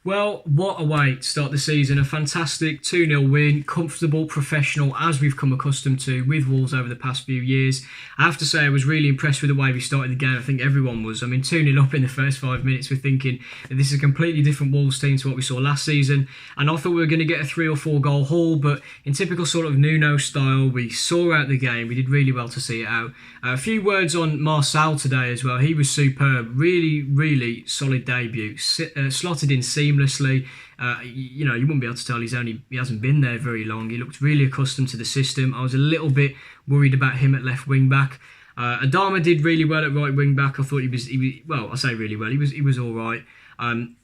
Well, what a way to start the season. A fantastic 2-0 win, comfortable, professional, as we've come accustomed to with Wolves over the past few years. I have to say, I was really impressed with the way we started the game. I think everyone was. I mean, 2-0 up in the first 5 minutes, we're thinking that this is a completely different Wolves team to what we saw last season. And I thought we were going to get a 3 or 4 goal haul, but in typical sort of Nuno style, we saw out the game. We did really well to see it out. A few words on Marçal today as well. He was superb. Really, really solid debut. Slotted in seamlessly. You wouldn't be able to tell he hasn't been there very long. He looked really accustomed to the system. I was a little bit worried about him at left wing back. Adama did really well at right wing back. I thought he was well. I say really well. He was all right.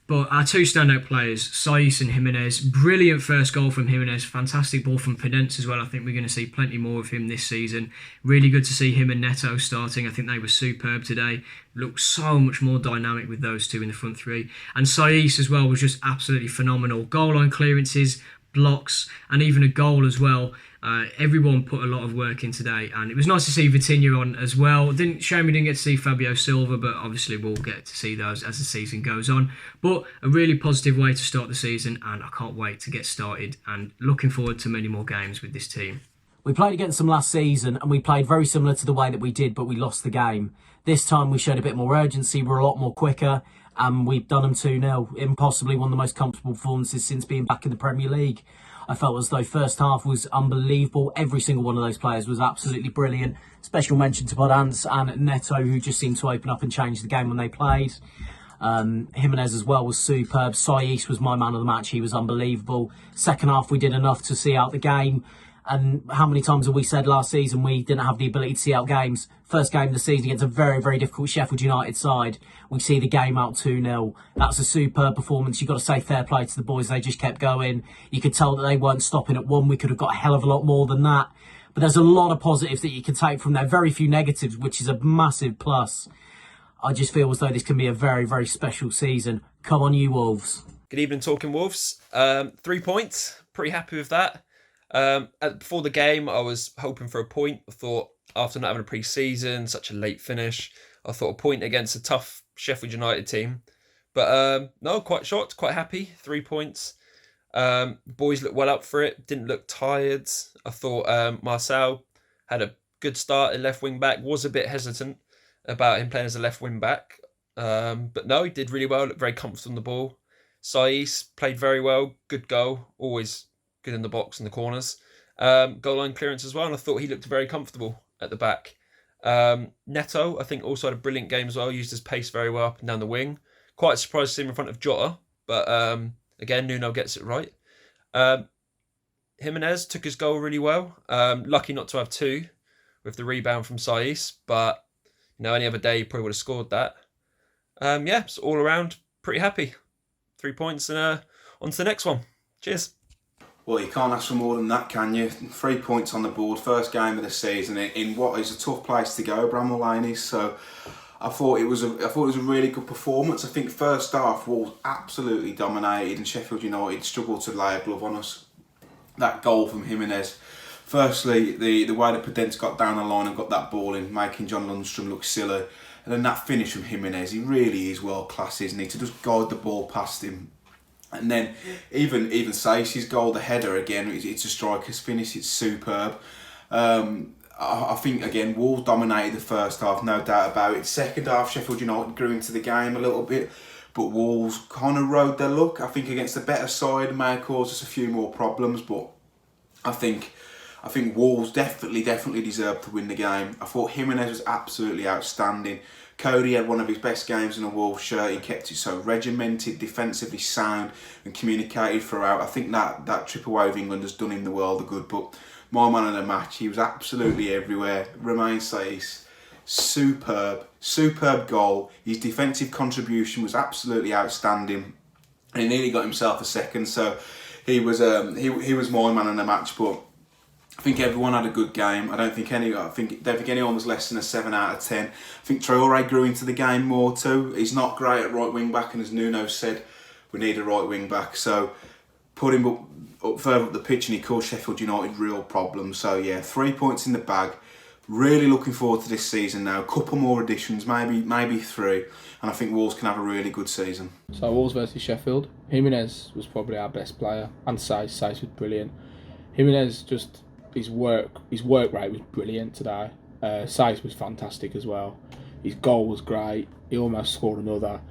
But our two standout players, Saiss and Jimenez, brilliant first goal from Jimenez, fantastic ball from Penance as well. I think we're going to see plenty more of him this season. Really good to see him and Neto starting. I think they were superb today. Looked so much more dynamic with those two in the front three. And Saiss as well was just absolutely phenomenal. Goal line clearances, blocks, and even a goal as well. Everyone put a lot of work in today, and it was nice to see Vitinha on as well. Shame we didn't get to see Fabio Silva, but obviously we'll get to see those as the season goes on. But a really positive way to start the season, and I can't wait to get started and looking forward to many more games with this team. We played against them last season and we played very similar to the way that we did, but we lost the game. This time we showed a bit more urgency, we're a lot more quicker, and we've done them 2-0 in possibly one of the most comfortable performances since being back in the Premier League. I felt as though first half was unbelievable. Every single one of those players was absolutely brilliant. Special mention to Podence and Neto, who just seemed to open up and change the game when they played. Jimenez as well was superb. Saiss was my man of the match. He was unbelievable. Second half, we did enough to see out the game. And how many times have we said last season we didn't have the ability to see out games? First game of the season against a very, very difficult Sheffield United side. We see the game out 2-0. That's a superb performance. You've got to say fair play to the boys. They just kept going. You could tell that they weren't stopping at one. We could have got a hell of a lot more than that. But there's a lot of positives that you can take from there. Very few negatives, which is a massive plus. I just feel as though this can be a very, very special season. Come on, you Wolves. Good evening, Talking Wolves. 3 points. Pretty happy with that. Before the game, I was hoping for a point. I thought after not having a pre-season, such a late finish, I thought a point against a tough Sheffield United team. But no, quite shocked, quite happy. 3 points. Boys looked well up for it. Didn't look tired. I thought Marçal had a good start at left wing back. Was a bit hesitant about him playing as a left wing back. But no, he did really well. Looked very comfortable on the ball. Saiss played very well. Good goal. Always good in the box and the corners. Goal line clearance as well, and I thought he looked very comfortable at the back. Neto, I think, also had a brilliant game as well. Used his pace very well up and down the wing. Quite surprised to see him in front of Jota, but again, Nuno gets it right. Jimenez took his goal really well. Lucky not to have two with the rebound from Saiss, but any other day he probably would have scored that. So all around, pretty happy. 3 points and on to the next one. Cheers. Well, you can't ask for more than that, can you? 3 points on the board, first game of the season in what is a tough place to go, Bramall Lane is. So I thought it was a really good performance. I think first half Wolves absolutely dominated, and Sheffield United struggled to lay a glove on us. That goal from Jimenez. Firstly, the way that Podence got down the line and got that ball in, making John Lundstrom look silly, and then that finish from Jimenez. He really is world class, isn't he? To just guide the ball past him. And then even Saiss's goal, the header again, it's a striker's finish, it's superb. I think, again, Wolves dominated the first half, no doubt about it. Second half, Sheffield United grew into the game a little bit, but Wolves kind of rode their luck. I think against the better side may have caused us a few more problems, but I think Wolves definitely deserved to win the game. I thought Jimenez was absolutely outstanding. Cody had one of his best games in a Wolves shirt. He kept it so regimented, defensively sound, and communicated throughout. I think that trip away with England has done him the world of good. But my man of the match, he was absolutely everywhere. Romain Saiss, superb goal. His defensive contribution was absolutely outstanding, and he nearly got himself a second. So he was my man of the match. But I think everyone had a good game. I don't think anyone was less than a 7 out of 10. I think Traore grew into the game more too. He's not great at right wing back, and as Nuno said, we need a right wing back. So put him up further up the pitch, and he caused Sheffield United real problems. So yeah, 3 points in the bag. Really looking forward to this season now. A couple more additions, maybe 3, and I think Wolves can have a really good season. So Wolves versus Sheffield. Jimenez was probably our best player, and Saiss was brilliant. Jimenez, just his work rate was brilliant today. Saiss was fantastic as well. His goal was great. He almost scored another.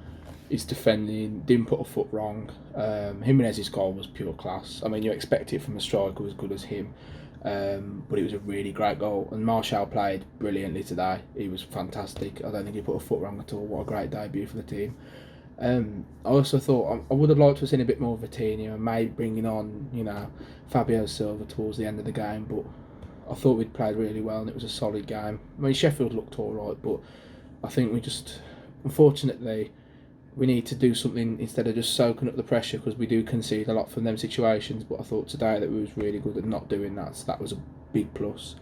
His defending didn't put a foot wrong. Jimenez's goal was pure class. I mean, you expect it from a striker as good as him. But it was a really great goal, and Martial played brilliantly today. He was fantastic. I don't think he put a foot wrong at all. What a great debut for the team. I also thought I would have liked to have seen a bit more of Vitinha and maybe bringing on, Fabio Silva towards the end of the game, but I thought we'd played really well and it was a solid game. I mean, Sheffield looked alright, but I think unfortunately, we need to do something instead of just soaking up the pressure, because we do concede a lot from them situations. But I thought today that we was really good at not doing that, so that was a big plus.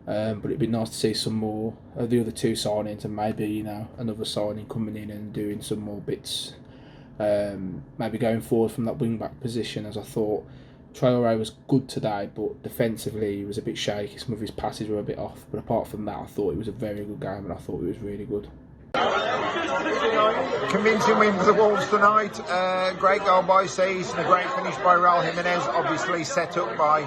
But it'd be nice to see some more of the other 2 signings, and maybe another signing coming in and doing some more bits. Maybe going forward from that wing back position, as I thought Traore was good today, but defensively he was a bit shaky. Some of his passes were a bit off. But apart from that, I thought it was a very good game, and I thought it was really good. Convincing win for the Wolves tonight. Great goal by Saiss and a great finish by Raul Jimenez. Obviously set up by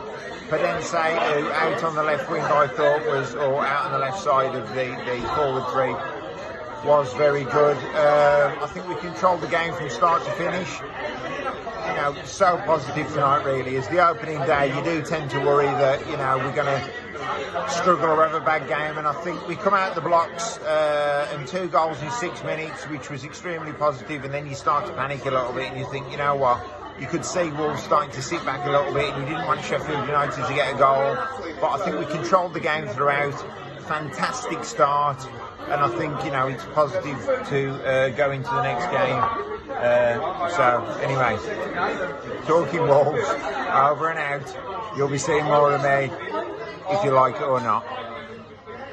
Jimenez, who out on the left wing I thought was, or out on the left side of the forward 3, was very good. I think we controlled the game from start to finish. So positive tonight really. As the opening day, you do tend to worry that, we're going to struggle or have a bad game, and I think we come out the blocks and 2 goals in 6 minutes, which was extremely positive, and then you start to panic a little bit and you think, you know what, you could see Wolves starting to sit back a little bit, and you didn't want Sheffield United to get a goal, but I think we controlled the game throughout. Fantastic start, and I think it's positive to go into the next game. So anyway, talking Wolves, over and out. You'll be seeing more of me if you like it or not.